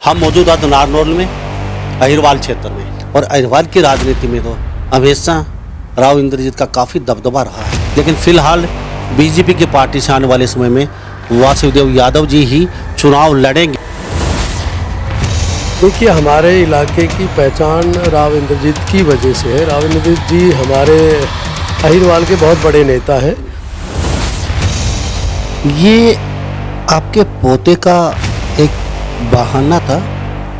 हम मौजूद हैं नारनौल में अहिरवाल क्षेत्र में, और अहिरवाल की राजनीति में तो हमेशा राव इंद्रजीत का काफ़ी दबदबा रहा है। लेकिन फिलहाल बीजेपी की पार्टी से आने वाले समय में वासुदेव यादव जी ही चुनाव लड़ेंगे। देखिए, हमारे इलाके की पहचान राव इंद्रजीत की वजह से है। राव इंद्रजीत जी हमारे अहिरवाल के बहुत बड़े नेता हैं। ये आपके पोते का एक बहाना था,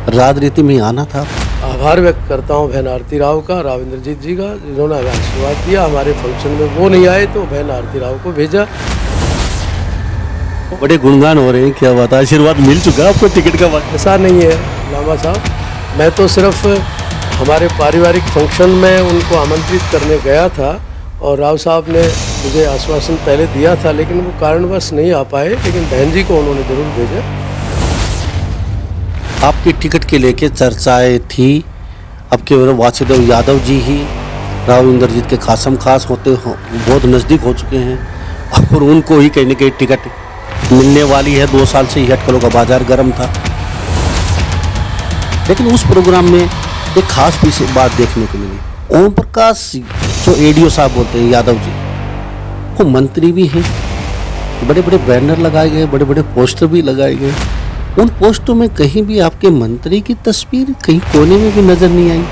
राजनीति में आना था। आभार व्यक्त करता हूं बहन आरती राव का, राव इंद्रजीत जी का, जिन्होंने हमें आशीर्वाद दिया। हमारे फंक्शन में वो नहीं आए तो बहन आरती राव को भेजा। बड़े गुणगान हो रहे हैं, क्या बात है, आशीर्वाद मिल चुका आपको टिकट का वक्त? ऐसा नहीं है लामा साहब, मैं तो सिर्फ हमारे पारिवारिक फंक्शन में उनको आमंत्रित करने गया था और राव साहब ने मुझे आश्वासन पहले दिया था, लेकिन वो कारणवश नहीं आ पाए, लेकिन बहन जी को उन्होंने जरूर भेजा। आपकी टिकट के लेके चर्चाएं थी। अब केवल वासुदेव यादव जी ही राव इंद्रजीत के खासम खास होते हो, बहुत नज़दीक हो चुके हैं और उनको ही कहीं न कहीं टिकट मिलने वाली है। 2 साल से ही हटकलों का बाजार गर्म था, लेकिन उस प्रोग्राम में एक खास बात देखने को मिली। ओम प्रकाश जो एडीओ साहब बोलते हैं यादव जी, वो मंत्री भी हैं। बड़े बड़े बैनर लगाए गए, बड़े बड़े पोस्टर भी लगाए गए। उन पोस्टों में कहीं भी आपके मंत्री की तस्वीर कहीं कोने में भी नजर नहीं आई।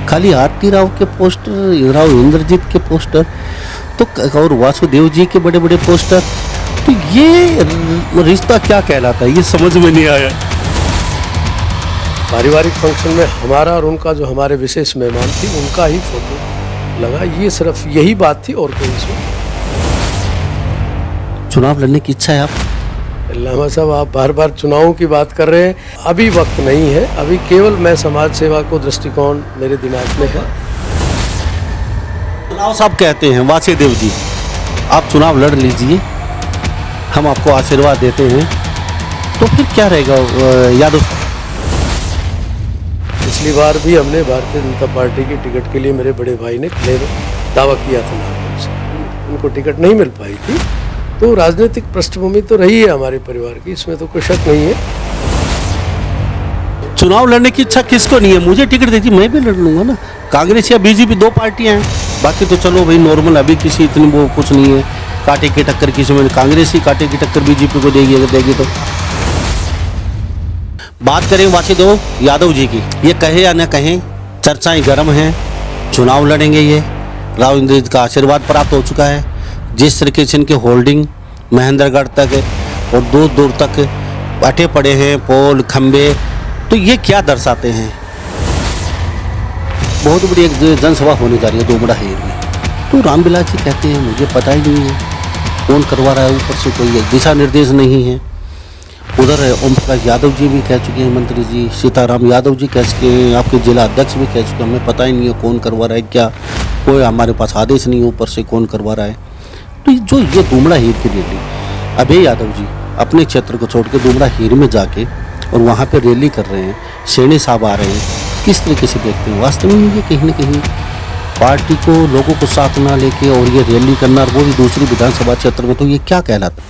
खाली आरती राव के पोस्टर, राव इंद्रजीत के पोस्टर तो, और वासुदेव जी के बड़े बड़े पोस्टर। तो ये रिश्ता क्या कहलाता है, ये समझ में नहीं आया। पारिवारिक फंक्शन में हमारा और उनका, जो हमारे विशेष मेहमान थी, उनका ही फोटो लगा। ये सिर्फ यही बात थी और कोई इसमें। चुनाव लड़ने की इच्छा है आप? लामा साहब, आप बार बार चुनावों की बात कर रहे हैं। अभी वक्त नहीं है, अभी केवल मैं समाज सेवा को दृष्टिकोण मेरे दिमाग में है। चुनाव साहब कहते हैं वासुदेव जी, आप चुनाव लड़ लीजिए, हम आपको आशीर्वाद देते हैं। तो फिर क्या रहेगा यादव? पिछली बार भी हमने भारतीय जनता पार्टी की टिकट के लिए मेरे बड़े भाई ने क्लेम दावा किया था नागपुर से, उनको टिकट नहीं मिल पाई थी। तो राजनीतिक पृष्ठभूमि तो रही है हमारे परिवार की, इसमें तो कोई शक नहीं है। चुनाव लड़ने की इच्छा किसको नहीं है? मुझे टिकट देती, मैं भी लड़ लूंगा ना। कांग्रेस या बीजेपी 2 पार्टियां हैं, बाकी तो चलो भाई नॉर्मल, अभी किसी इतनी वो कुछ नहीं है। कांटे की टक्कर किसी में कांग्रेस ही कांटे की टक्कर बीजेपी को देगी, अगर देगी तो। बात करें वासुदेव यादव जी की, ये कहे या न कहें, चर्चाएं गर्म हैं। चुनाव लड़ेंगे ये, राव इंद्रजीत का आशीर्वाद प्राप्त हो चुका है। जिस तरीके से इनके होल्डिंग महेंद्रगढ़ तक और दूर दूर तक अटे पड़े हैं, पोल खंबे, तो ये क्या दर्शाते हैं? बहुत बड़ी एक जनसभा होने जा रही है दोमड़ा हेर में। तो रामविलास जी कहते हैं मुझे पता ही नहीं है कौन करवा रहा है, ऊपर से कोई दिशा निर्देश नहीं है। उधर ओम प्रकाश यादव जी भी कह चुके हैं, मंत्री जी सीताराम यादव जी कह चुके हैं, आपके जिला अध्यक्ष भी कह चुके हैं, हमें पता ही नहीं है कौन करवा रहा है, क्या कोई हमारे पास आदेश नहीं है ऊपर से कौन करवा रहा है। तो जो ये दुमड़ा हीर की रैली, अभय यादव जी अपने क्षेत्र को छोड़ के दुमड़ा हीर में जाके और वहाँ पे रैली कर रहे हैं, सेने साहब आ रहे हैं, किस तरीके से देखते हैं? वास्तव में ये कहीं ना कहीं पार्टी को, लोगों को साथ ना लेके और ये रैली करना, और वो भी दूसरी विधानसभा क्षेत्र में, तो ये क्या कहलाता है?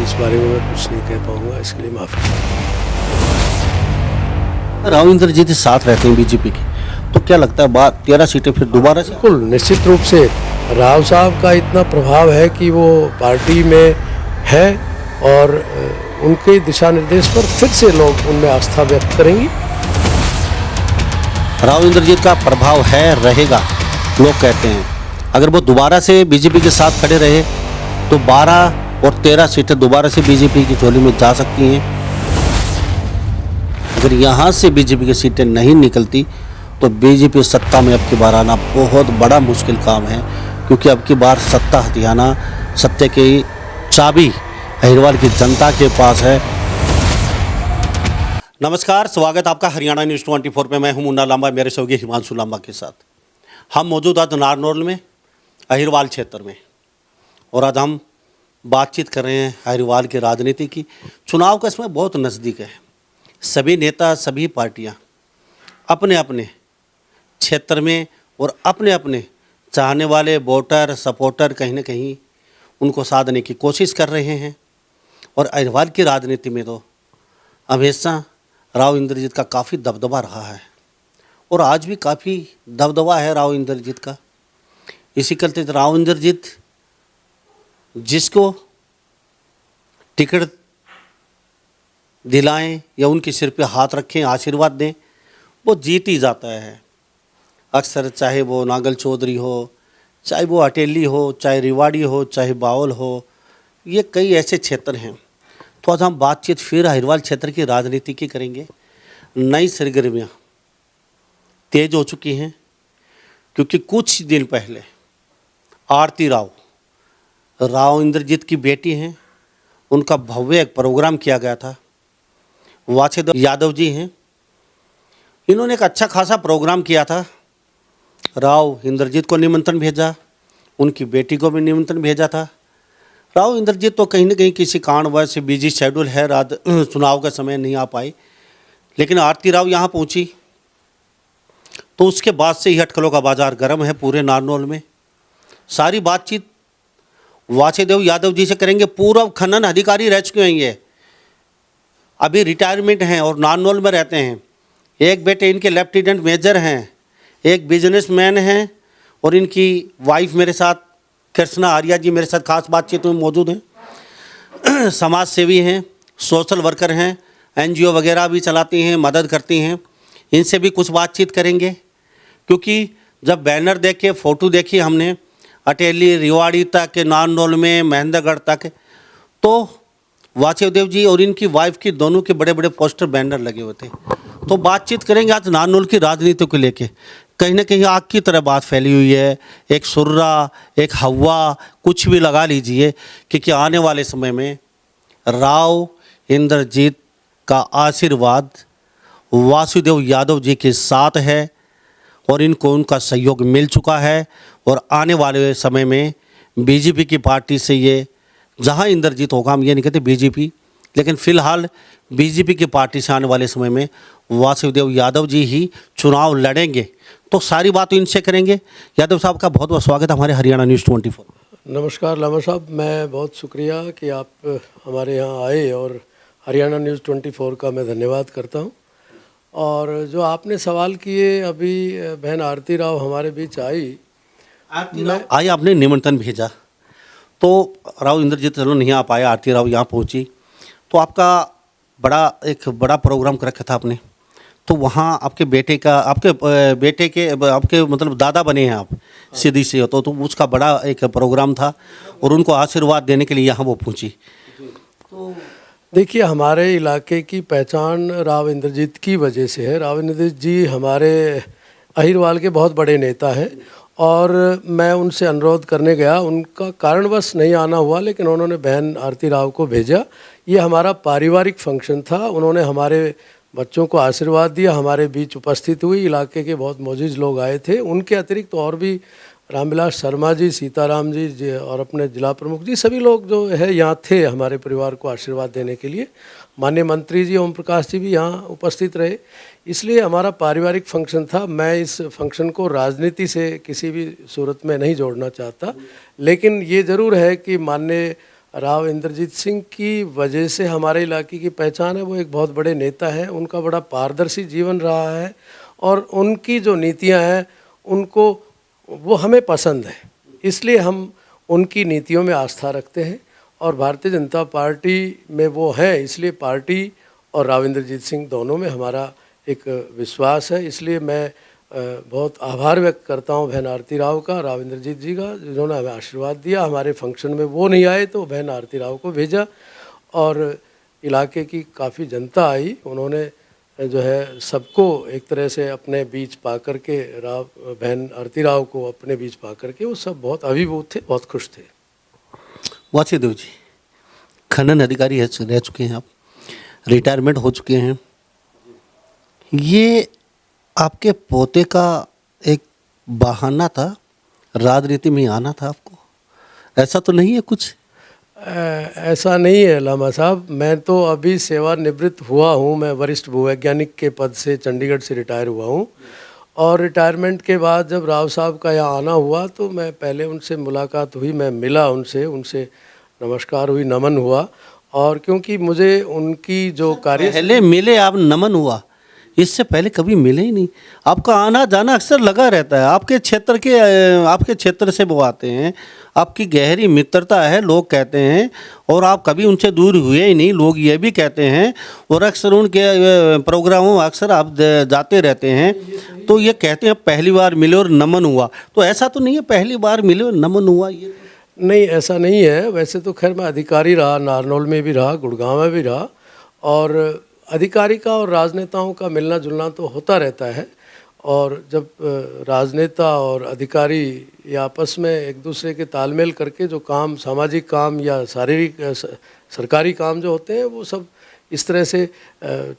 इस बारे में मैं कुछ नहीं कह पाऊंगा, इसके लिए माफी। राव इंद्रजीत साथ रहते हैं बीजेपी की, तो क्या लगता है बात 13 सीटें फिर दोबारा से? बिल्कुल निश्चित रूप से राव साहब का इतना प्रभाव है कि वो पार्टी में है और उनके दिशा निर्देश पर फिर से लोग उनमें आस्था व्यक्त करेंगे। राव इंद्रजीत का प्रभाव है, रहेगा, लोग कहते हैं। अगर वो दोबारा से बीजेपी के साथ खड़े रहे तो 12 और 13 सीटें दोबारा से बीजेपी की झोली में जा सकती हैं। अगर यहाँ से बीजेपी की सीटें नहीं निकलती तो बीजेपी सत्ता में अब की बार आना बहुत बड़ा मुश्किल काम है, क्योंकि अब की बार सत्ता हथियाना, सत्य की चाबी अहिरवाल की जनता के पास है। नमस्कार, स्वागत आपका हरियाणा न्यूज़ 24 पे। मैं हूं मुन्ना लांबा, मेरे सहयोगी हिमांशु लांबा के साथ। हम मौजूद हैं नारनौल में अहिरवाल क्षेत्र में, और आज हम बातचीत कर रहे हैं अहिरवाल की राजनीति की। चुनाव का इसमें बहुत नज़दीक है। सभी नेता, सभी पार्टियां अपने अपने क्षेत्र में और अपने अपने चाहने वाले वोटर, सपोर्टर कहीं ना कहीं उनको साधने की कोशिश कर रहे हैं। और अहिरवाल की राजनीति में तो हमेशा राव इंद्रजीत का काफ़ी दबदबा रहा है और आज भी काफ़ी दबदबा है राव इंद्रजीत का। इसी करते राव इंद्रजीत जिसको टिकट दिलाएं या उनके सिर पे हाथ रखें, आशीर्वाद दें, वो जीत ही जाता है अक्सर, चाहे वो नागल चौधरी हो, चाहे वो अटेली हो, चाहे रिवाड़ी हो, चाहे बावल हो। ये कई ऐसे क्षेत्र हैं। तो आज हम बातचीत फिर अहिरवाल क्षेत्र की राजनीति की करेंगे। नई सरगर्मियाँ तेज हो चुकी हैं क्योंकि कुछ दिन पहले आरती राव इंद्रजीत की बेटी हैं, उनका भव्य एक प्रोग्राम किया गया था। वाछेदेव यादव जी हैं, इन्होंने एक अच्छा खासा प्रोग्राम किया था। राव इंद्रजीत को निमंत्रण भेजा, उनकी बेटी को भी निमंत्रण भेजा था। राव इंद्रजीत तो कहीं ना कहीं किसी कारणवश बिजी शेड्यूल है, रात चुनाव का समय नहीं आ पाई, लेकिन आरती राव यहाँ पहुँची तो उसके बाद से ही अटकलों का बाजार गर्म है पूरे नारनौल में। सारी बातचीत वाछेदेव यादव जी से करेंगे। पूर्व खनन अधिकारी रह चुके हैं, ये अभी रिटायरमेंट हैं और नारनौल में रहते हैं। एक बेटे इनके लेफ्टिनेंट मेजर हैं, एक बिजनेसमैन हैं और इनकी वाइफ मेरे साथ कृष्णा आर्या जी मेरे साथ खास बातचीत में मौजूद हैं। समाज सेवी हैं, सोशल वर्कर हैं, एनजीओ वगैरह भी चलाती हैं, मदद करती हैं। इनसे भी कुछ बातचीत करेंगे क्योंकि जब बैनर देखे, फ़ोटो देखी हमने अटेली, रिवाड़ी तक, नारनौल में, महेंद्रगढ़ तक, तो वाछेदेव जी और इनकी वाइफ की दोनों के बड़े बड़े पोस्टर बैनर लगे हुए थे। तो बातचीत करेंगे आज नारनौल की राजनीति को लेके। कहीं ना कहीं आग की तरह बात फैली हुई है, एक सुर्रा, एक हवा, कुछ भी लगा लीजिए, क्योंकि आने वाले समय में राव इंद्रजीत का आशीर्वाद वासुदेव यादव जी के साथ है और इनको उनका सहयोग मिल चुका है। और आने वाले समय में बीजेपी की पार्टी से ये जहां इंद्रजीत होगा, हम ये नहीं कहते बीजेपी, लेकिन फिलहाल बीजेपी की पार्टी से आने वाले समय में वासुदेव यादव जी ही चुनाव लड़ेंगे। तो सारी बात इनसे करेंगे। यादव साहब का बहुत बहुत स्वागत है हमारे हरियाणा न्यूज़ 24। नमस्कार लामा साहब, मैं बहुत शुक्रिया कि आप हमारे यहाँ आए और हरियाणा न्यूज़ 24 का मैं धन्यवाद करता हूँ। और जो आपने सवाल किए, अभी बहन आरती राव हमारे बीच आई, आए आपने निमंत्रण भेजा तो राव इंद्रजीत चलो नहीं आ पाया, आरती राव यहाँ पहुँची तो आपका एक बड़ा प्रोग्राम कर रखा था आपने। तो वहाँ आपके बेटे का, आपके मतलब दादा बने हैं आप सीधी से, तो उसका बड़ा एक प्रोग्राम था और उनको आशीर्वाद देने के लिए यहाँ वो पहुँची। तो देखिए, हमारे इलाके की पहचान राव इंद्रजीत की वजह से है। राव इंद्रजीत जी हमारे अहिरवाल के बहुत बड़े नेता हैं और मैं उनसे अनुरोध करने गया, उनका कारणवश नहीं आना हुआ, लेकिन उन्होंने बहन आरती राव को भेजा। ये हमारा पारिवारिक फंक्शन था, उन्होंने हमारे बच्चों को आशीर्वाद दिया, हमारे बीच उपस्थित हुई, इलाके के बहुत मौजूद लोग आए थे। उनके अतिरिक्त और भी रामविलास शर्मा जी, सीताराम जी और अपने जिला प्रमुख जी, सभी लोग जो है यहाँ थे हमारे परिवार को आशीर्वाद देने के लिए। माननीय मंत्री जी ओम प्रकाश जी भी यहाँ उपस्थित रहे। इसलिए हमारा पारिवारिक फंक्शन था। मैं इस फंक्शन को राजनीति से किसी भी सूरत में नहीं जोड़ना चाहता, लेकिन ये ज़रूर है कि माननीय राव इंद्रजीत सिंह की वजह से हमारे इलाके की पहचान है। वो एक बहुत बड़े नेता हैं, उनका बड़ा पारदर्शी जीवन रहा है और उनकी जो नीतियाँ हैं उनको वो हमें पसंद है, इसलिए हम उनकी नीतियों में आस्था रखते हैं और भारतीय जनता पार्टी में वो हैं, इसलिए पार्टी और राव इंद्रजीत सिंह दोनों में हमारा एक विश्वास है। इसलिए मैं बहुत आभार व्यक्त करता हूं बहन आरती राव का, राव इंद्रजीत जी का, जिन्होंने हमें आशीर्वाद दिया। हमारे फंक्शन में वो नहीं आए तो बहन आरती राव को भेजा और इलाके की काफ़ी जनता आई, उन्होंने जो है सबको एक तरह से अपने बीच पा कर के, बहन आरती राव को अपने बीच पा कर के वो सब बहुत अभिभूत थे, बहुत खुश थे। वाछेदेव जी खनन अधिकारी रह चुके हैं आप, रिटायरमेंट हो चुके हैं। ये आपके पोते का एक बहाना था, राजनीति में आना था आपको, ऐसा तो नहीं है कुछ? ऐसा नहीं है लामा साहब, मैं तो अभी सेवानिवृत्त हुआ हूँ। मैं वरिष्ठ भूवैज्ञानिक के पद से चंडीगढ़ से रिटायर हुआ हूँ और रिटायरमेंट के बाद जब राव साहब का यहाँ आना हुआ तो मैं पहले उनसे मुलाकात हुई, मैं मिला उनसे नमस्कार हुई, नमन हुआ और क्योंकि मुझे उनकी जो कार्य पहले मिले आप, नमन हुआ, इससे पहले कभी मिले ही नहीं। आपका आना जाना अक्सर लगा रहता है, आपके क्षेत्र से वो आते हैं, आपकी गहरी मित्रता है लोग कहते हैं, और आप कभी उनसे दूर हुए ही नहीं, लोग ये भी कहते हैं। और अक्सर उनके प्रोग्रामों में अक्सर आप जाते रहते हैं, तो ये कहते हैं पहली बार मिले और नमन हुआ। तो ऐसा तो नहीं है पहली बार मिले और नमन हुआ, ये नहीं, ऐसा नहीं है। वैसे तो खैर मैं अधिकारी रहा, नारनौल में भी रहा, गुड़गांव में भी रहा, और अधिकारी का और राजनेताओं का मिलना जुलना तो होता रहता है। और जब राजनेता और अधिकारी ये आपस में एक दूसरे के तालमेल करके जो काम, सामाजिक काम या शारीरिक सरकारी काम जो होते हैं, वो सब इस तरह से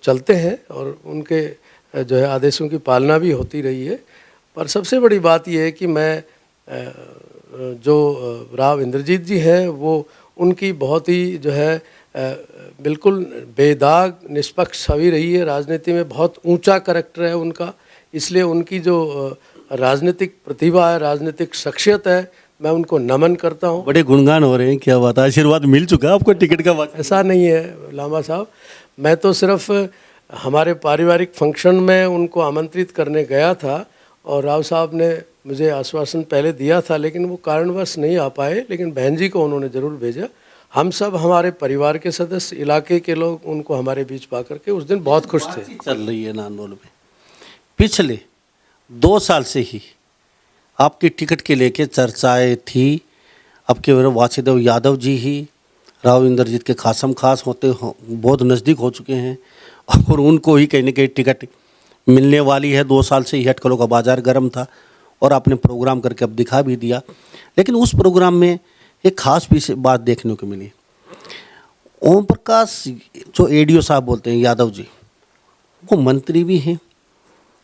चलते हैं, और उनके जो है आदेशों की पालना भी होती रही है। पर सबसे बड़ी बात यह है कि मैं जो राव इंद्रजीत जी हैं, वो उनकी बहुत ही जो है बिल्कुल बेदाग निष्पक्ष छवि रही है राजनीति में। बहुत ऊंचा करैक्टर है उनका, इसलिए उनकी जो राजनीतिक प्रतिभा है, राजनीतिक शख्सियत है, मैं उनको नमन करता हूँ। बड़े गुणगान हो रहे हैं, क्या बात है, आशीर्वाद मिल चुका है आपको टिकट का? ऐसा नहीं है लामा साहब, मैं तो सिर्फ हमारे पारिवारिक फंक्शन में उनको आमंत्रित करने गया था, और राव साहब ने मुझे आश्वासन पहले दिया था, लेकिन वो कारणवश नहीं आ पाए, लेकिन बहन जी को उन्होंने ज़रूर भेजा। हम सब, हमारे परिवार के सदस्य, इलाके के लोग उनको हमारे बीच पा करके उस दिन बहुत खुश थे। चल रही है नारनौल में पिछले 2 साल से ही आपकी टिकट के लेके चर्चाएं थी। अब के वासुदेव यादव जी ही राव इंद्रजीत के खासम खास बहुत नज़दीक हो चुके हैं, और उनको ही कहीं ना कहीं टिकट मिलने वाली है। 2 साल से ही अटकलों का बाजार गर्म था, और आपने प्रोग्राम करके अब दिखा भी दिया। लेकिन उस प्रोग्राम में एक खास बात देखने को मिली। ओम प्रकाश जो एडीओ साहब बोलते हैं, यादव जी, वो मंत्री भी हैं।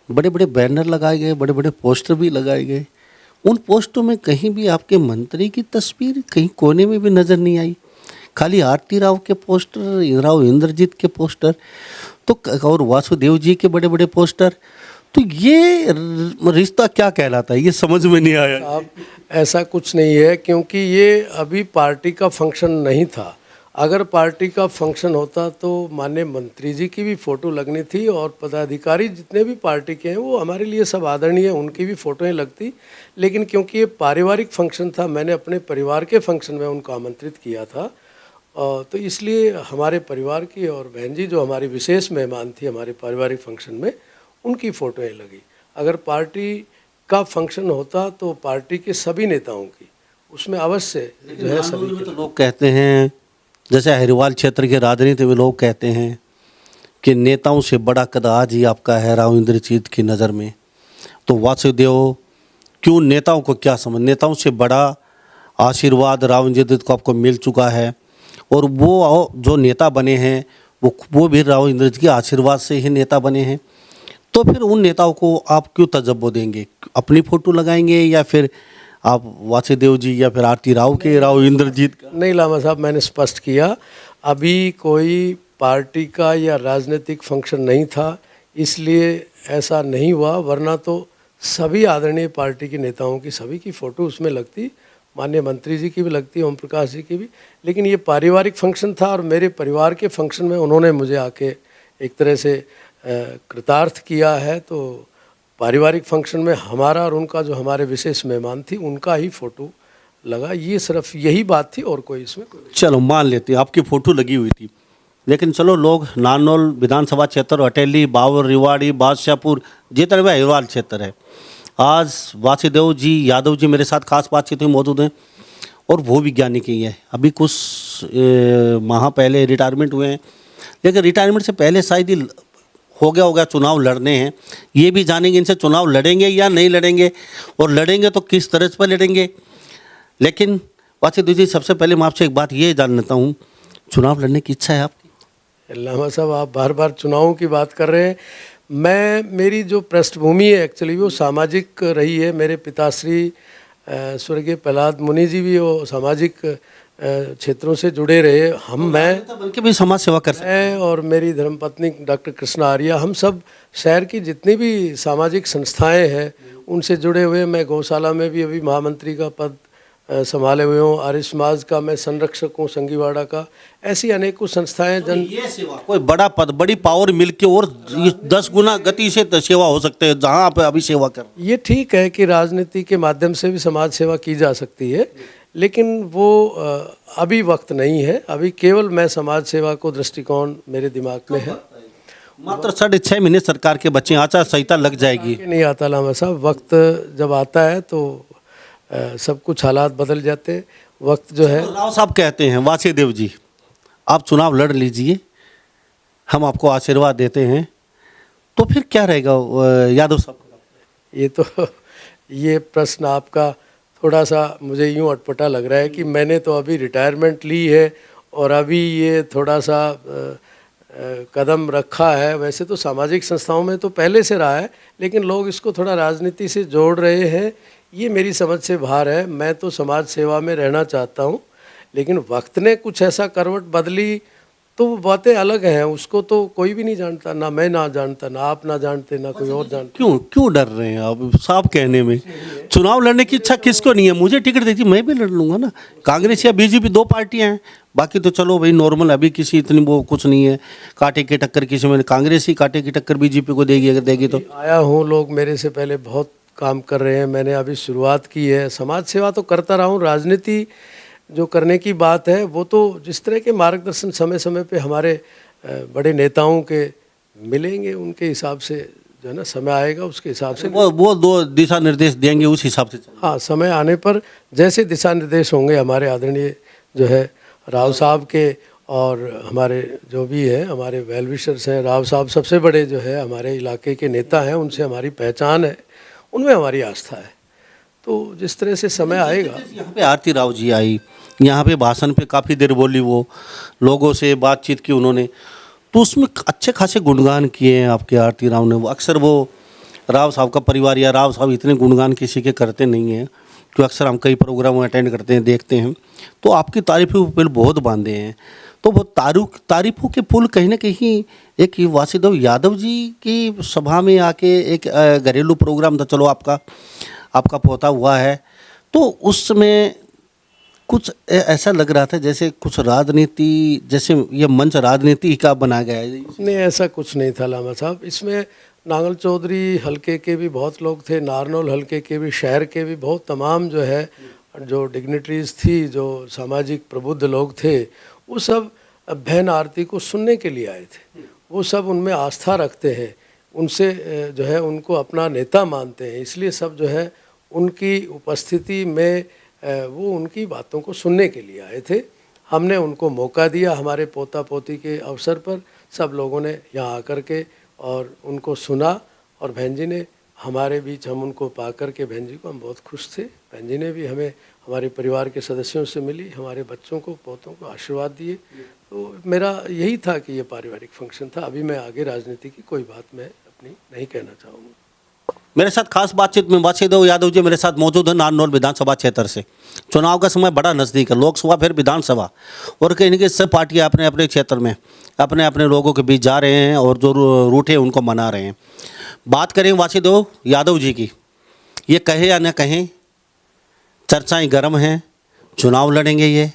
बड़े बड़े बैनर लगाए गए, बड़े बड़े पोस्टर भी लगाए गए। उन पोस्टरों में कहीं भी आपके मंत्री की तस्वीर कहीं कोने में भी नज़र नहीं आई। खाली आरती राव के पोस्टर, राव इंद्रजीत के पोस्टर, तो और वासुदेव जी के बड़े बड़े पोस्टर। तो ये रिश्ता क्या कहलाता है, ये समझ में नहीं आया। आप, ऐसा कुछ नहीं है, क्योंकि ये अभी पार्टी का फंक्शन नहीं था। अगर पार्टी का फंक्शन होता तो माननीय मंत्री जी की भी फ़ोटो लगनी थी, और पदाधिकारी जितने भी पार्टी के हैं वो हमारे लिए सब आदरणीय है, उनकी भी फ़ोटोएं लगती। लेकिन क्योंकि ये पारिवारिक फंक्शन था, मैंने अपने परिवार के फंक्शन में उनको आमंत्रित किया था, तो इसलिए हमारे परिवार की और बहन जी जो हमारी विशेष मेहमान थी हमारे पारिवारिक फंक्शन में, उनकी फ़ोटोएं लगी। अगर पार्टी का फंक्शन होता तो पार्टी के सभी नेताओं की उसमें अवश्य जो है सभी के। तो लोग कहते हैं, जैसे हरिवाल क्षेत्र के राजनीति में लोग कहते हैं कि नेताओं से बड़ा कद आज ही आपका है राव इंद्रजीत की नज़र में। तो वासुदेव, क्यों नेताओं को क्या समझ, नेताओं से बड़ा आशीर्वाद राव इंद्रजीत को आपको मिल चुका है, और वो जो नेता बने हैं वो भी राव इंद्रजीत के आशीर्वाद से ही नेता बने हैं। तो फिर उन नेताओं को आप क्यों तजब्बो देंगे, अपनी फ़ोटो लगाएंगे, या फिर आप वासुदेव जी या फिर आरती राव के, राव इंद्रजीत का? नहीं लामा साहब, मैंने स्पष्ट किया, अभी कोई पार्टी का या राजनीतिक फंक्शन नहीं था, इसलिए ऐसा नहीं हुआ। वरना तो सभी आदरणीय पार्टी के नेताओं की सभी की फ़ोटो उसमें लगती, माननीय मंत्री जी की भी लगती, ओम प्रकाश जी की भी। लेकिन ये पारिवारिक फंक्शन था, और मेरे परिवार के फंक्शन में उन्होंने मुझे आके एक तरह से कृतार्थ किया है। तो पारिवारिक फंक्शन में हमारा और उनका, जो हमारे विशेष मेहमान थी, उनका ही फ़ोटो लगा। ये सिर्फ यही बात थी, और कोई इसमें कोई। चलो मान लेते हैं आपकी फ़ोटो लगी हुई थी, लेकिन चलो लोग नारनौल विधानसभा क्षेत्र, अटेली, बावर, रिवाड़ी, बादशाहपुर, जितना भी हरिवाल क्षेत्र है, आज वासुदेव जी यादव जी मेरे साथ खास बातचीत में मौजूद हैं, और वो विज्ञानी की है। अभी कुछ माह पहले रिटायरमेंट हुए हैं, लेकिन रिटायरमेंट से पहले शायद ही हो गया चुनाव लड़ने हैं। ये भी जानेंगे इनसे चुनाव लड़ेंगे या नहीं लड़ेंगे, और लड़ेंगे तो किस तरह पर लड़ेंगे। लेकिन वासुदेव जी, सबसे पहले मैं आपसे एक बात ये जान लेता हूँ, चुनाव लड़ने की इच्छा है आपकी? लामा साहब, आप बार बार चुनावों की बात कर रहे हैं। मेरी जो पृष्ठभूमि है एक्चुअली वो सामाजिक रही है। मेरे पिताश्री स्वर्गीय प्रहलाद मुनि जी भी वो सामाजिक क्षेत्रों से जुड़े रहे। मैं बल्कि भी समाज सेवा कर सकते हैं, और मेरी धर्मपत्नी डॉक्टर कृष्णा आर्या, हम सब शहर की जितनी भी सामाजिक संस्थाएं हैं उनसे जुड़े हुए। मैं गौशाला में भी अभी महामंत्री का पद संभाले हुए हूँ। आर्य समाज का मैं संरक्षक हूँ, संगीवाड़ा का। ऐसी अनेकों संस्थाएं ये सेवा कोई बड़ा पद बड़ी पावर मिलके और 10 गुना गति से सेवा हो सकते हैं जहाँ आप अभी सेवा कर। ये ठीक है कि राजनीति के माध्यम से भी समाज सेवा की जा सकती है, लेकिन वो अभी वक्त नहीं है। अभी केवल मैं समाज सेवा को दृष्टिकोण मेरे दिमाग में है। मात्र 6.5 महीने सरकार के बच्चे, आचार संहिता लग जाएगी। नहीं आता लामा साहब, वक्त जब आता है तो सब कुछ हालात बदल जाते हैं। वक्त जो है, राव साहब कहते हैं वासुदेव जी आप चुनाव लड़ लीजिए, हम आपको आशीर्वाद देते हैं, तो फिर क्या रहेगा यादव साहब? ये प्रश्न आपका थोड़ा सा मुझे यूँ अटपटा लग रहा है कि मैंने तो अभी रिटायरमेंट ली है और अभी ये थोड़ा सा कदम रखा है। वैसे तो सामाजिक संस्थाओं में तो पहले से रहा है, लेकिन लोग इसको थोड़ा राजनीति से जोड़ रहे हैं। ये मेरी समझ से बाहर है। मैं तो समाज सेवा में रहना चाहता हूँ, लेकिन वक्त ने कुछ ऐसा करवट बदली तो वो बातें अलग हैं। उसको तो कोई भी नहीं जानता, ना मैं ना जानता, ना आप ना जानते, ना कोई और जानता। क्यों डर रहे हैं आप साहब कहने में? चुनाव लड़ने की इच्छा किसको नहीं है? मुझे टिकट देती मैं भी लड़ लूंगा ना। कांग्रेस या बीजेपी 2 पार्टियां हैं, बाकी तो चलो भाई नॉर्मल। अभी किसी इतनी वो कुछ नहीं है कांटे की टक्कर किसी में। कांग्रेस ही कांटे की टक्कर बीजेपी को देगी अगर देगी तो। आया हूँ, लोग मेरे से पहले बहुत काम कर रहे हैं, मैंने अभी शुरुआत की है। समाज सेवा तो करता रहा हूँ। राजनीति जो करने की बात है वो तो जिस तरह के मार्गदर्शन समय समय पे हमारे बड़े नेताओं के मिलेंगे, उनके हिसाब से जो है ना, समय आएगा उसके हिसाब से वो 2 दिशा निर्देश देंगे, उस हिसाब से। हाँ, समय आने पर जैसे दिशा निर्देश होंगे हमारे आदरणीय जो है राव साहब के, और हमारे जो भी है हमारे वेल विशर्स हैं। राव साहब सबसे बड़े जो है हमारे इलाके के नेता हैं, उनसे हमारी पहचान है, उनमें हमारी आस्था है। तो जिस तरह से समय आएगा। यहाँ पे आरती राव जी आई, यहाँ पे भाषण पे काफ़ी देर बोली, वो लोगों से बातचीत की उन्होंने, तो उसमें अच्छे खासे गुणगान किए हैं आपके आरती राव ने। वो अक्सर वो राव साहब का परिवार या राव साहब इतने गुणगान किसी के करते नहीं हैं, तो अक्सर हम कई प्रोग्राम अटेंड करते हैं, देखते हैं, तो आपकी तारीफ़ों के पुल बहुत बांधे हैं। तो वो तारीफ़ों के पुल कहीं ना कहीं एक वासुदेव यादव जी की सभा में आके एक घरेलू प्रोग्राम था, चलो आपका पोता हुआ है, तो उस समय कुछ ऐसा लग रहा था जैसे कुछ राजनीति, जैसे ये मंच राजनीति का बना गया है। नहीं, ऐसा कुछ नहीं था लामा साहब। इसमें नांगल चौधरी हलके के भी बहुत लोग थे, नारनौल हलके के भी, शहर के भी बहुत तमाम जो है जो डिग्निटरीज थी, जो सामाजिक प्रबुद्ध लोग थे, वो सब बहन आरती को सुनने के लिए आए थे। वो सब उनमें आस्था रखते हैं, उनसे जो है उनको अपना नेता मानते हैं, इसलिए सब जो है उनकी उपस्थिति में वो उनकी बातों को सुनने के लिए आए थे। हमने उनको मौका दिया, हमारे पोता पोती के अवसर पर सब लोगों ने यहाँ आकर के और उनको सुना, और बहन जी ने हमारे बीच, हम उनको पा कर के बहन जी को हम बहुत खुश थे। बहन जी ने भी हमें हमारे परिवार के सदस्यों से मिली, हमारे बच्चों को, पोतों को आशीर्वाद दिए। तो मेरा यही था कि ये पारिवारिक फंक्शन था। अभी मैं आगे राजनीति की कोई बात मैं अपनी नहीं कहना चाहूँगा। मेरे साथ खास बातचीत में वासुदेव यादव जी मेरे साथ मौजूद है नारनौल विधानसभा क्षेत्र से। चुनाव का समय बड़ा नज़दीक है, लोकसभा फिर विधानसभा, और कहीं ना कहीं सब पार्टियाँ अपने अपने क्षेत्र में अपने अपने लोगों के बीच जा रहे हैं और जो रूठे हैं उनको मना रहे हैं। बात करें वासुदेव यादव जी की, ये कहे या न कहें, चर्चाएँ गर्म हैं, चुनाव लड़ेंगे ये,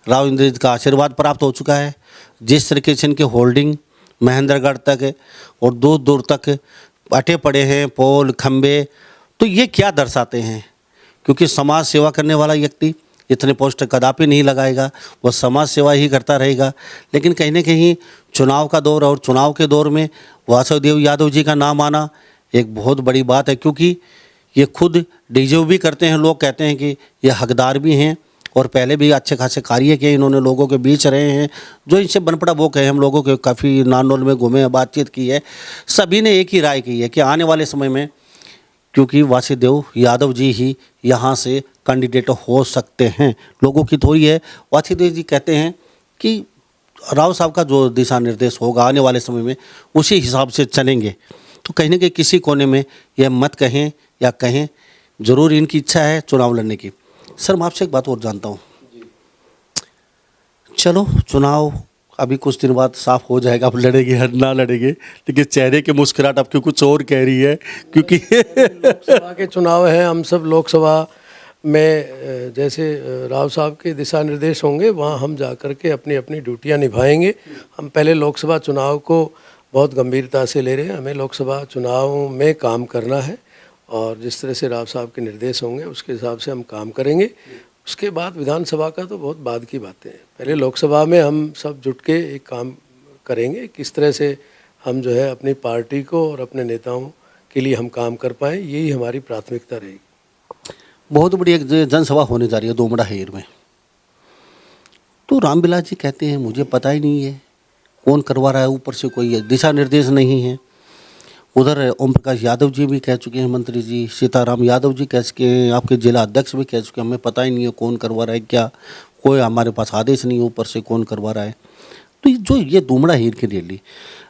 राव इंद्रजीत का आशीर्वाद प्राप्त हो चुका है। जिस तरीके से इनके होल्डिंग महेंद्रगढ़ तक और दूर दूर तक अटे पड़े हैं, पोल खंबे, तो ये क्या दर्शाते हैं? क्योंकि समाज सेवा करने वाला व्यक्ति इतने पोस्टर कदापि नहीं लगाएगा, वो समाज सेवा ही करता रहेगा। लेकिन कहीं ना कहीं चुनाव का दौर, और चुनाव के दौर में वासुदेव यादव जी का नाम आना एक बहुत बड़ी बात है, क्योंकि ये खुद डिजर्व भी करते हैं। लोग कहते हैं कि ये हकदार भी हैं, और पहले भी अच्छे खासे कार्य किए इन्होंने, लोगों के बीच रहे हैं। जो इनसे बन पड़ा वो कहे, हम लोगों के काफ़ी नारनौल में घूमे हैं, बातचीत की है, सभी ने एक ही राय की है कि आने वाले समय में, क्योंकि वासुदेव यादव जी ही यहाँ से कैंडिडेट हो सकते हैं, लोगों की थोड़ी है। वासुदेव जी कहते हैं कि राव साहब का जो दिशा निर्देश होगा आने वाले समय में उसी हिसाब से चलेंगे। तो कहीं ना कहीं किसी कोने में यह मत कहें या कहें, ज़रूर इनकी इच्छा है चुनाव लड़ने की। सर मैं आपसे एक बात और जानता हूँ, चलो चुनाव अभी कुछ दिन बाद साफ हो जाएगा, आप लड़ेंगे या ना लड़ेंगे, लेकिन चेहरे की मुस्कुराहट आपकी कुछ और कह रही है, क्योंकि लोकसभा के चुनाव हैं, हम सब लोकसभा मैं जैसे राव साहब के दिशा निर्देश होंगे वहाँ हम जा कर के अपनी अपनी ड्यूटियाँ निभाएंगे। हम पहले लोकसभा चुनाव को बहुत गंभीरता से ले रहे हैं, हमें लोकसभा चुनाव में काम करना है और जिस तरह से राव साहब के निर्देश होंगे उसके हिसाब से हम काम करेंगे। उसके बाद विधानसभा का तो बहुत बाद की बातें हैं, पहले लोकसभा में हम सब जुट के एक काम करेंगे, किस तरह से हम जो है अपनी पार्टी को और अपने नेताओं के लिए हम काम कर पाएँ, यही हमारी प्राथमिकता रहेगी। बहुत बड़ी एक जनसभा होने जा रही है दोमड़ा हेर में, तो रामविलास जी कहते हैं मुझे पता ही नहीं है कौन करवा रहा है, ऊपर से कोई दिशा निर्देश नहीं है। उधर ओम प्रकाश यादव जी भी कह चुके हैं, मंत्री जी सीताराम यादव जी कह चुके हैं, आपके जिला अध्यक्ष भी कह चुके हैं हमें पता ही नहीं है कौन करवा रहा है, क्या कोई हमारे पास आदेश नहीं है ऊपर से कौन करवा रहा है। तो ये दोमड़ा हीर की रैली,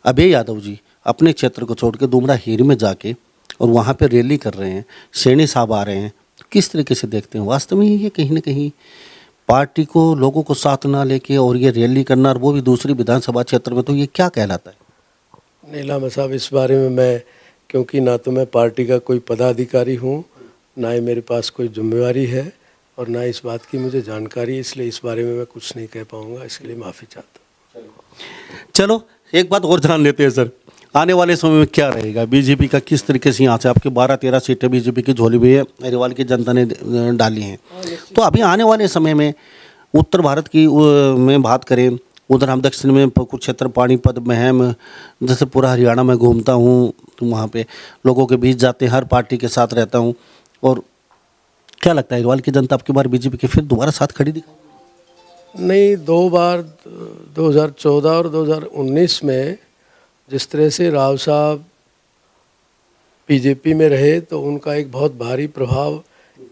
अभय यादव जी अपने क्षेत्र को छोड़ के दोमड़ा हीर में जाके और वहाँ पे रैली कर रहे हैं, सैनी साहब आ रहे हैं, तो किस तरीके से देखते हैं? वास्तव में ये कहीं ना कहीं पार्टी को, लोगों को साथ ना लेके और ये रैली करना, और वो भी दूसरी विधानसभा क्षेत्र में, तो ये क्या कहलाता है? नहीं लामा साहब, इस बारे में मैं, क्योंकि ना तो मैं पार्टी का कोई पदाधिकारी हूँ, ना ही मेरे पास कोई जिम्मेवारी है और ना इस बात की मुझे जानकारी, इसलिए इस बारे में मैं कुछ नहीं कह पाऊँगा, इसके लिए माफ़ी चाहता हूँ। चलो एक बात और जान लेते हैं सर, आने वाले समय में क्या रहेगा बीजेपी का, किस तरीके से यहाँ से आपकी 12-13 सीटें बीजेपी की झोली में अग्रवाल की जनता ने डाली हैं, तो अभी आने वाले समय में उत्तर भारत की में बात करें, उधर हम दक्षिण में कुछ क्षेत्र पानीपत, महम, जैसे पूरा हरियाणा में घूमता हूँ तो वहाँ पे लोगों के बीच जाते हैं, हर पार्टी के साथ रहता हूँ, और क्या लगता है अग्रवाल की जनता आपकी बार बीजेपी के फिर दोबारा साथ खड़ी दिखा? नहीं, 2 बार 2014 और 2019 में जिस तरह से राव साहब बीजेपी में रहे तो उनका एक बहुत भारी प्रभाव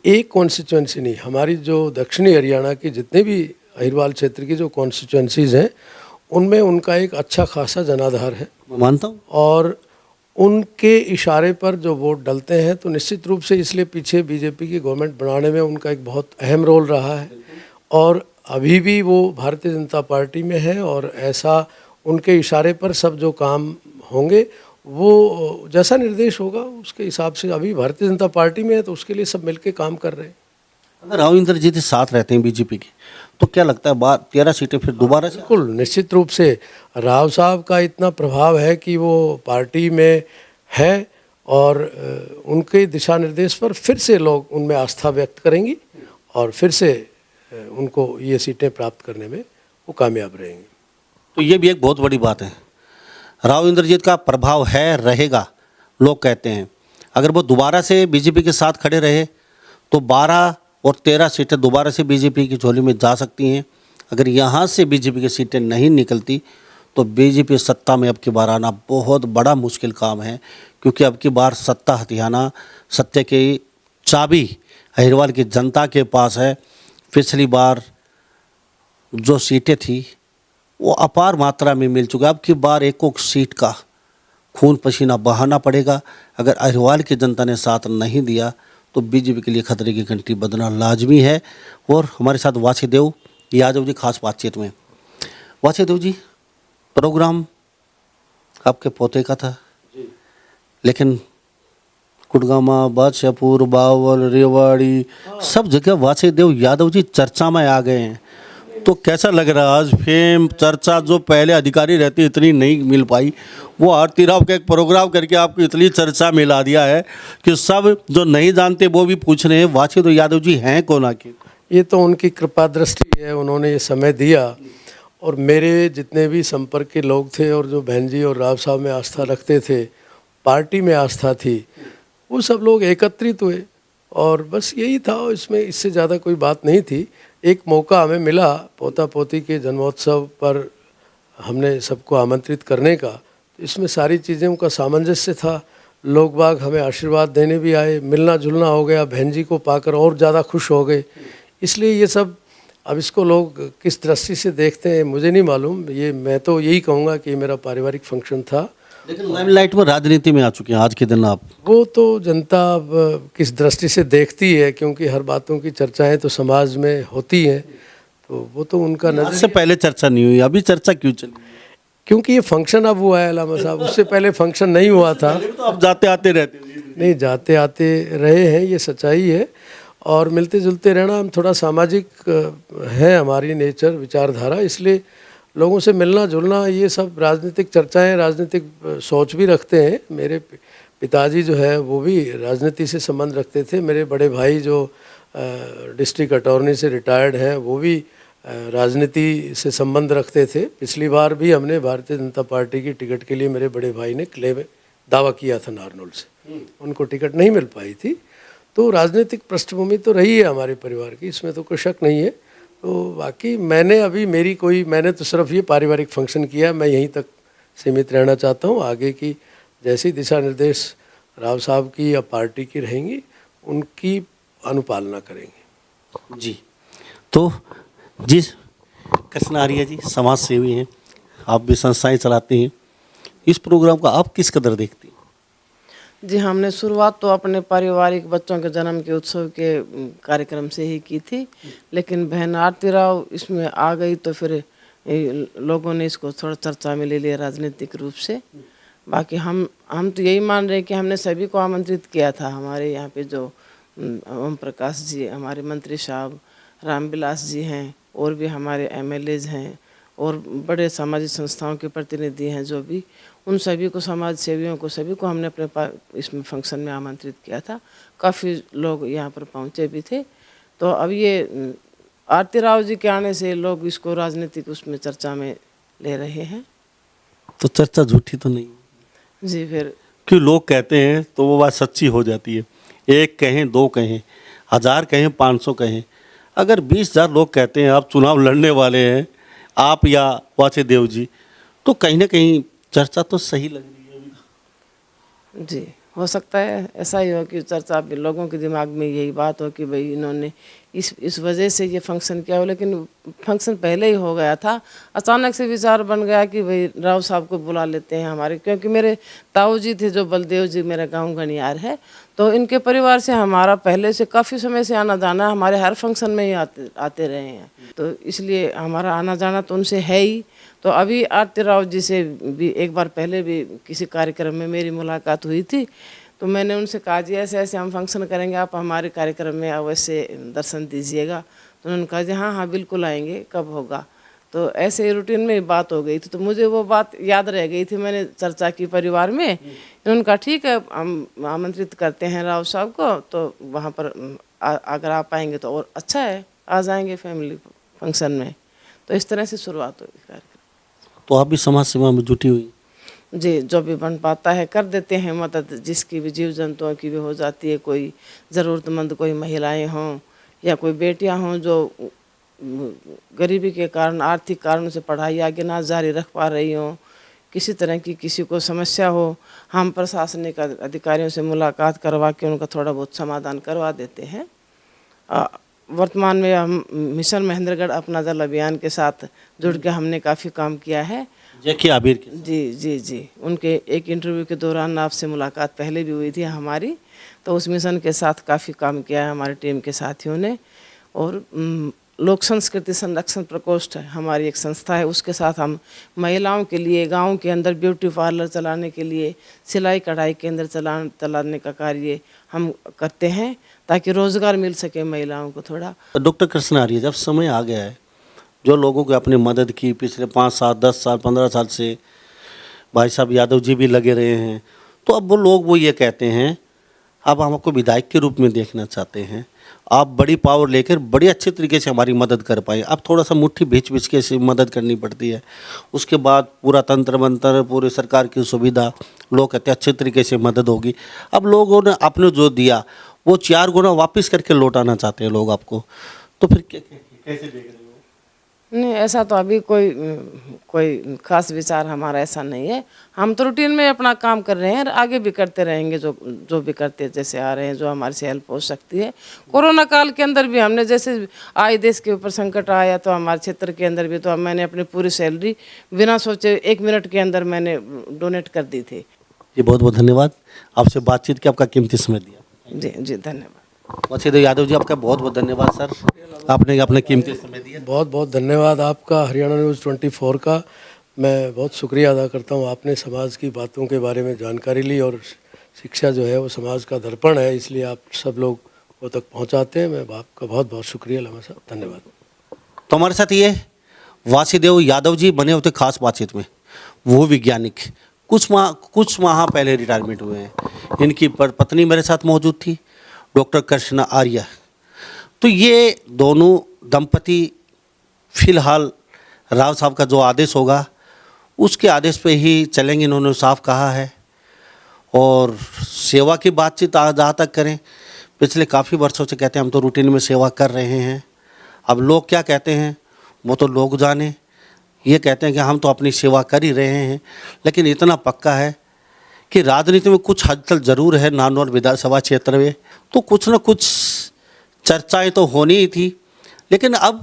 एक कॉन्स्टिट्यूंसी नहीं, हमारी जो दक्षिणी हरियाणा की जितने भी अहिरवाल क्षेत्र की जो कॉन्स्टिट्यूंसीज हैं उनमें उनका एक अच्छा खासा जनाधार है, मैं मानता हूँ। और उनके इशारे पर जो वोट डलते हैं तो निश्चित रूप से इसलिए पीछे बीजेपी की गवर्नमेंट बनाने में उनका एक बहुत अहम रोल रहा है, और अभी भी वो भारतीय जनता पार्टी में है, और ऐसा उनके इशारे पर सब जो काम होंगे वो जैसा निर्देश होगा उसके हिसाब से अभी भारतीय जनता पार्टी में है तो उसके लिए सब मिलके काम कर रहे हैं। अगर राव इंद्रजीत साथ रहते हैं बीजेपी के तो क्या लगता है 13 सीटें फिर दोबारा से? बिल्कुल, निश्चित रूप से राव साहब का इतना प्रभाव है कि वो पार्टी में है और उनके दिशा निर्देश पर फिर से लोग उनमें आस्था व्यक्त करेंगी और फिर से उनको ये सीटें प्राप्त करने में वो कामयाब रहेंगे। तो ये भी एक बहुत बड़ी बात है, राव इंद्रजीत का प्रभाव है, रहेगा, लोग कहते हैं। अगर वो दोबारा से बीजेपी के साथ खड़े रहे तो 12 और 13 सीटें दोबारा से बीजेपी की झोली में जा सकती हैं। अगर यहाँ से बीजेपी की सीटें नहीं निकलती तो बीजेपी सत्ता में अब की बार आना बहुत बड़ा मुश्किल काम है, क्योंकि अब की बार सत्ता हथियाना, सत्य की चाबी अहिरवाल की जनता के पास है। पिछली बार जो सीटें थी वो अपार मात्रा में मिल चुका है, अब की बार एक सीट का खून पसीना बहाना पड़ेगा। अगर अहिरवाल की जनता ने साथ नहीं दिया तो बीजेपी के लिए खतरे की घंटी बजना लाजमी है। और हमारे साथ वासुदेव यादव जी खास बातचीत में। वासुदेव जी, प्रोग्राम आपके पोते का था, लेकिन कुड़गामा, बादशाहपुर, बावल, रेवाड़ी, सब जगह वासुदेव यादव जी चर्चा में आ गए हैं। तो कैसा लग रहा है आज फेम, चर्चा जो पहले अधिकारी रहती इतनी नहीं मिल पाई, वो आरती राव का एक प्रोग्राम करके आपको इतनी चर्चा मिला दिया है कि सब जो नहीं जानते वो भी पूछ रहे हैं वासुदेव यादव जी हैं कौन आखिर? ये तो उनकी कृपा दृष्टि है, उन्होंने ये समय दिया, और मेरे जितने भी संपर्क के लोग थे और जो बहन जी और राव साहब में आस्था रखते थे, पार्टी में आस्था थी, वो सब लोग एकत्रित हुए और बस यही था, इसमें इससे ज़्यादा कोई बात नहीं थी। एक मौका हमें मिला पोता पोती के जन्मोत्सव पर हमने सबको आमंत्रित करने का, तो इसमें सारी चीज़ों का सामंजस्य था। लोग बाग हमें आशीर्वाद देने भी आए, मिलना जुलना हो गया, बहन जी को पाकर और ज़्यादा खुश हो गए। इसलिए ये सब, अब इसको लोग किस दृष्टि से देखते हैं मुझे नहीं मालूम, ये मैं तो यही कहूँगा कि मेरा पारिवारिक फंक्शन था। लेकिन लाइमलाइट में राजनीति में आ चुके हैं आज के दिन आप। वो तो जनता अब किस दृष्टि से देखती है, क्योंकि हर बातों की चर्चाएं तो समाज में होती हैं, तो वो तो उनका नजर। से पहले चर्चा नहीं हुई, अभी चर्चा क्यों चली? क्योंकि ये फंक्शन अब हुआ है लामा साहब, उससे पहले फंक्शन नहीं हुआ था। तो आप जाते आते रहते हैं। नहीं, जाते आते रहे हैं, ये सच्चाई है। और मिलते जुलते रहना। हम थोड़ा सामाजिक है हमारी नेचर, विचारधारा, इसलिए लोगों से मिलना जुलना, ये सब राजनीतिक चर्चाएं, राजनीतिक सोच भी रखते हैं। मेरे पिताजी जो है वो भी राजनीति से संबंध रखते थे। मेरे बड़े भाई जो डिस्ट्रिक्ट अटॉर्नी से रिटायर्ड हैं वो भी राजनीति से संबंध रखते थे। पिछली बार भी हमने भारतीय जनता पार्टी की टिकट के लिए मेरे बड़े भाई ने क्लेम दावा किया था नारनौल से, उनको टिकट नहीं मिल पाई थी। तो राजनीतिक पृष्ठभूमि तो रही है हमारे परिवार की, इसमें तो कोई शक नहीं है। तो बाकी मैंने तो सिर्फ ये पारिवारिक फंक्शन किया, मैं यहीं तक सीमित रहना चाहता हूँ। आगे की जैसी दिशा निर्देश राव साहब की या पार्टी की रहेंगी उनकी अनुपालना करेंगे। जी, तो जी कृष्ण आर्य जी समाज सेवी हैं, आप भी संस्थाएं चलाते हैं, इस प्रोग्राम का आप किस कदर देखते हैं? जी, हमने शुरुआत तो अपने पारिवारिक बच्चों के जन्म के उत्सव के कार्यक्रम से ही की थी, लेकिन बहन आरती राव इसमें आ गई तो फिर लोगों ने इसको थोड़ा चर्चा में ले लिया राजनीतिक रूप से। बाकी हम तो यही मान रहे हैं कि हमने सभी को आमंत्रित किया था। हमारे यहाँ पे जो ओम प्रकाश जी, हमारे मंत्री साहब, रामविलास जी हैं, और भी हमारे एमएलएज हैं, और बड़े सामाजिक संस्थाओं के प्रतिनिधि हैं, जो भी उन सभी को, समाज सेवियों को, सभी को हमने अपने इसमें फंक्शन में आमंत्रित किया था। काफ़ी लोग यहाँ पर पहुँचे भी थे। तो अब ये आरती राव जी के आने से लोग इसको राजनीतिक उसमें चर्चा में ले रहे हैं। तो चर्चा झूठी तो नहीं जी, फिर क्यों लोग कहते हैं तो वो बात सच्ची हो जाती है। एक कहें, दो कहें, 1000 कहें, 500 कहें, अगर 20,000 लोग कहते हैं आप चुनाव लड़ने वाले हैं, आप या वासुदेव जी, तो कहीं ना कहीं चर्चा तो सही लग रही है। जी, हो सकता है ऐसा ही हो कि चर्चा भी लोगों के दिमाग में यही बात हो कि भाई इन्होंने इस वजह से ये फंक्शन किया हो, लेकिन फंक्शन पहले ही हो गया था। अचानक से विचार बन गया कि भाई राव साहब को बुला लेते हैं हमारे, क्योंकि मेरे ताऊ जी थे जो बलदेव जी, मेरा गांव गणियार है, तो इनके परिवार से हमारा पहले से काफ़ी समय से आना जाना, हमारे हर फंक्शन में ही आते रहे हैं, तो इसलिए हमारा आना जाना तो उनसे है ही। तो अभी आरती राव जी से भी एक बार पहले भी किसी कार्यक्रम में मेरी मुलाकात हुई थी, तो मैंने उनसे कहा जी ऐसे ऐसे हम फंक्शन करेंगे, आप हमारे कार्यक्रम में अवश्य दर्शन दीजिएगा। तो उन्होंने कहा जी हाँ हाँ बिल्कुल आएंगे, कब होगा। तो ऐसे ही रूटीन में बात हो गई थी, तो मुझे वो बात याद रह गई थी, मैंने चर्चा की परिवार में। उन्होंने कहा ठीक है, हम आमंत्रित करते हैं राव साहब को, तो वहाँ पर अगर आप आएंगे तो और अच्छा है, आ जाएंगे फैमिली फंक्शन में। तो इस तरह से शुरुआत हुई कार्यक्रम। तो आप भी समाज सेवा में जुटी हुई? जी, जो भी बन पाता है कर देते हैं मदद, जिसकी भी जीव जंतुओं की भी हो जाती है, कोई ज़रूरतमंद, कोई महिलाएं हों या कोई बेटियां हों जो गरीबी के कारण, आर्थिक कारणों से पढ़ाई आगे ना जारी रख पा रही हों, किसी तरह की किसी को समस्या हो, हम प्रशासनिक अधिकारियों से मुलाकात करवा के उनका थोड़ा बहुत समाधान करवा देते हैं। वर्तमान में हम मिशन महेंद्रगढ़ अपना जल अभियान के साथ जुड़ के हमने काफ़ी काम किया है। जैकी आबिर के? जी, उनके एक इंटरव्यू के दौरान आपसे मुलाकात पहले भी हुई थी हमारी, तो उस मिशन के साथ काफ़ी काम किया है हमारी टीम के साथियों ने। और लोक संस्कृति संरक्षण प्रकोष्ठ हमारी एक संस्था है, उसके साथ हम महिलाओं के लिए गांव के अंदर ब्यूटी पार्लर चलाने के लिए, सिलाई कढ़ाई केंद्र चलाने का कार्य हम करते हैं, ताकि रोज़गार मिल सके महिलाओं को थोड़ा। डॉक्टर कृष्ण आर्य, जब समय आ गया है, जो लोगों को अपनी मदद की पिछले 5 साल, 10 साल, 15 साल से, भाई साहब यादव जी भी लगे रहे हैं, तो अब वो लोग ये कहते हैं अब हम आपको विधायक के रूप में देखना चाहते हैं, आप बड़ी पावर लेकर बड़ी अच्छे तरीके से हमारी मदद कर पाए। अब थोड़ा सा मुट्ठी भींच के से मदद करनी पड़ती है, उसके बाद पूरा तंत्र मंत्र, पूरे सरकार की सुविधा, लोग कहते हैं अच्छे तरीके से मदद होगी। अब लोगों ने आपने जो दिया वो 4 गुना वापस करके लौटाना चाहते हैं लोग आपको, तो फिर कैसे देख रहे हो? नहीं, ऐसा तो अभी कोई खास विचार हमारा ऐसा नहीं है। हम तो रूटीन में अपना काम कर रहे हैं और आगे भी करते रहेंगे, जो भी करते जैसे आ रहे हैं, जो हमारे से हेल्प हो सकती है। कोरोना काल के अंदर भी हमने जैसे आए देश के ऊपर संकट आया, तो हमारे क्षेत्र के अंदर भी तो मैंने अपनी पूरी सैलरी बिना सोचे 1 मिनट के अंदर मैंने डोनेट कर दी थी। जी, बहुत बहुत धन्यवाद आपसे बातचीत के, आपका कीमती समय दिया। जी धन्यवाद। वासुदेव यादव जी, आपका बहुत बहुत धन्यवाद सर, आपने अपने कीमती समय दिया। बहुत बहुत धन्यवाद आपका, हरियाणा न्यूज़ 24 का मैं बहुत शुक्रिया अदा करता हूँ। आपने समाज की बातों के बारे में जानकारी ली, और शिक्षा जो है वो समाज का दर्पण है, इसलिए आप सब लोग वो तक पहुंचाते हैं। मैं आपका बहुत बहुत शुक्रिया लम्हा साहब, धन्यवाद। तो हमारे साथ ये वासुदेव यादव जी बने होते खास बातचीत में, वो वैज्ञानिक कुछ माह पहले रिटायरमेंट हुए हैं। इनकी पत्नी मेरे साथ मौजूद थी, डॉक्टर कृष्णा आर्या। तो ये दोनों दंपति फिलहाल राव साहब का जो आदेश होगा उसके आदेश पे ही चलेंगे, इन्होंने साफ कहा है। और सेवा की बातचीत जहाँ तक करें, पिछले काफ़ी वर्षों से कहते हैं हम तो रूटीन में सेवा कर रहे हैं। अब लोग क्या कहते हैं वो तो लोग जाने, ये कहते हैं कि हम तो अपनी सेवा कर ही रहे हैं। लेकिन इतना पक्का है कि राजनीति में कुछ हद तक ज़रूर है, नानौर विधानसभा क्षेत्र में तो कुछ न कुछ चर्चाएं तो होनी ही थी। लेकिन अब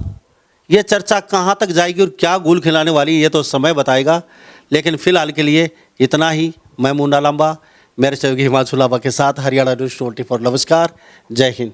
ये चर्चा कहाँ तक जाएगी और क्या गुल खिलाने वाली है ये तो समय बताएगा। लेकिन फ़िलहाल के लिए इतना ही। मैं मुन्ना लंबा मेरे सहयोगी हिमांशु लांबा के साथ, हरियाणा न्यूज़ 24। नमस्कार, जय हिंद।